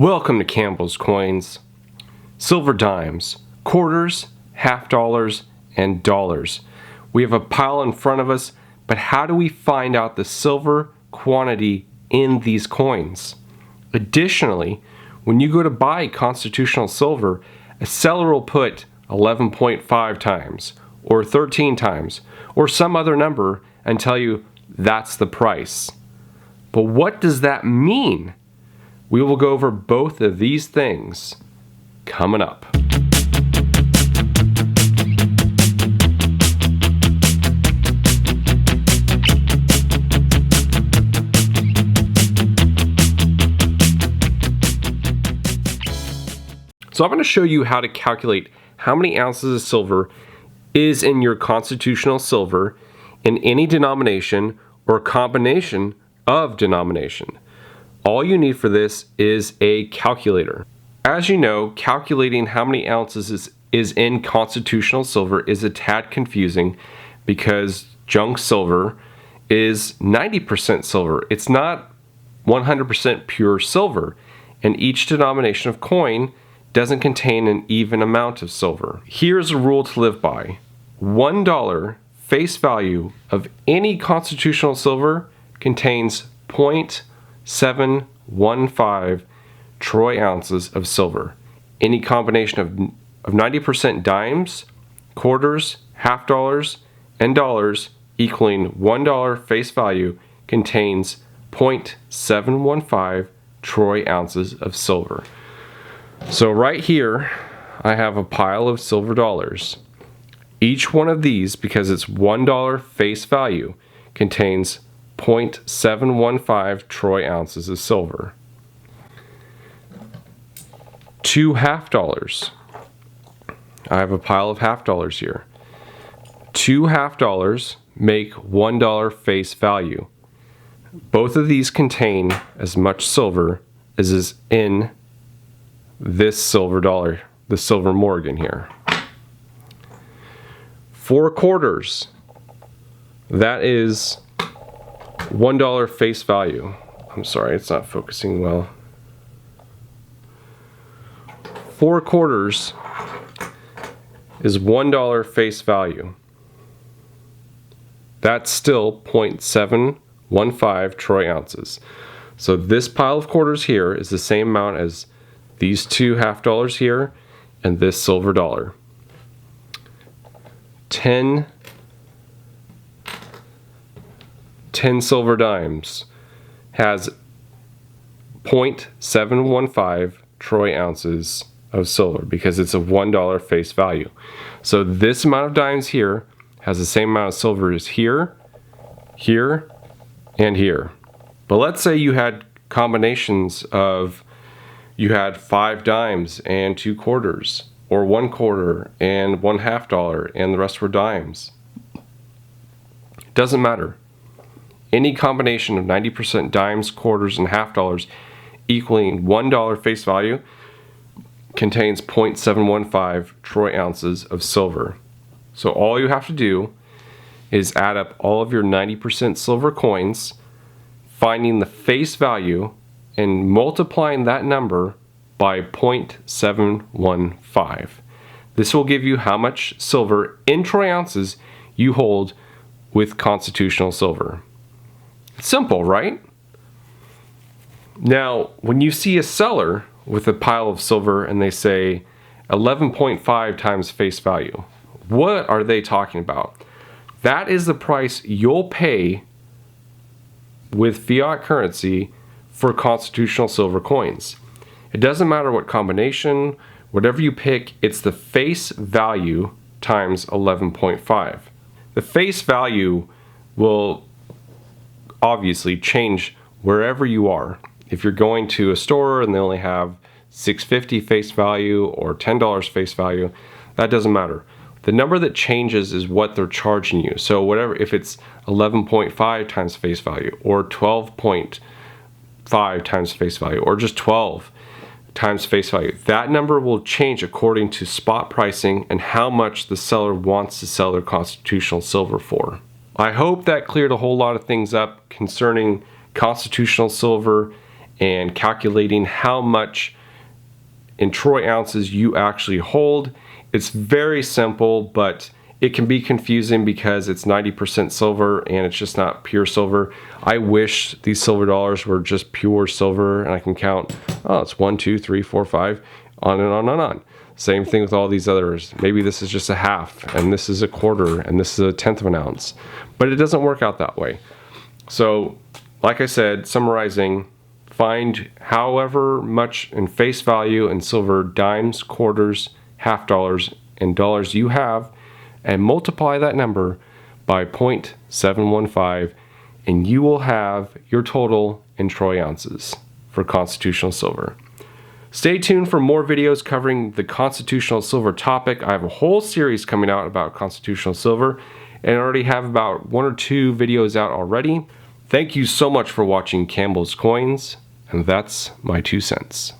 Welcome to Campbell's Coins. Silver dimes, quarters, half dollars, and dollars. We have a pile in front of us, but how do we find out the silver quantity in these coins? Additionally, when you go to buy constitutional silver, a seller will put 11.5 times or 13 times or some other number and tell you that's the price. But what does that mean? We will go over both of these things coming up. So I'm going to show you how to calculate how many ounces of silver is in your constitutional silver in any denomination or combination of denomination. All you need for this is a calculator. As you know, calculating how many ounces is in constitutional silver is a tad confusing because junk silver is 90% silver. It's not 100% pure silver, and each denomination of coin doesn't contain an even amount of silver. Here's a rule to live by. $1 face value of any constitutional silver contains 0.715 troy ounces of silver. Any combination of 90% dimes, quarters, half dollars, and dollars equaling $1 face value contains 0.715 troy ounces of silver. So right here, I have a pile of silver dollars. Each one of these, because it's $1 face value, contains 0.715 troy ounces of silver. 2 half dollars. I have a pile of half dollars here. 2 half dollars make $1 face value. Both of these contain as much silver as is in this silver dollar, the silver Morgan here. 4 quarters. That is $1 face value. I'm sorry, it's not focusing well. 4 quarters is $1 face value. That's still 0.715 troy ounces. So this pile of quarters here is the same amount as these 2 half dollars here and this silver dollar. 10 silver dimes has 0.715 troy ounces of silver because it's a $1 face value. So this amount of dimes here has the same amount of silver as here, here, and here. But let's say you had combinations of, you had 5 dimes and 2 quarters, or 1 quarter and 1 half dollar, and the rest were dimes. It doesn't matter. Any combination of 90% dimes, quarters, and half dollars equaling $1 face value contains 0.715 troy ounces of silver. So all you have to do is add up all of your 90% silver coins, finding the face value, and multiplying that number by 0.715. This will give you how much silver in troy ounces you hold with constitutional silver. Simple, right? Now, when you see a seller with a pile of silver and they say 11.5 times face value, what are they talking about? That is the price you'll pay with fiat currency for constitutional silver coins. It doesn't matter what combination, whatever you pick, it's the face value times 11.5. The face value will obviously change wherever you are. If you're going to a store and they only have $6.50 face value or $10 face value, that doesn't matter. The number that changes is what they're charging you. So whatever, if it's 11.5 times face value or 12.5 times face value or just 12 times face value, that number will change according to spot pricing and how much the seller wants to sell their constitutional silver for. I hope that cleared a whole lot of things up concerning constitutional silver and calculating how much in troy ounces you actually hold. It's very simple, but it can be confusing because it's 90% silver and it's just not pure silver. I wish these silver dollars were just pure silver and I can count, oh, it's 1, 2, 3, 4, 5, on and on and on. Same thing with all these others. Maybe this is just a half, and this is a quarter, and this is a tenth of an ounce. But it doesn't work out that way. So, like I said, summarizing, find however much in face value in silver dimes, quarters, half dollars, and dollars you have, and multiply that number by 0.715, and you will have your total in troy ounces for constitutional silver. Stay tuned for more videos covering the constitutional silver topic. I have a whole series coming out about constitutional silver, and I already have about 1 or 2 videos out already. Thank you so much for watching Campbell's Coins, and that's my 2 cents.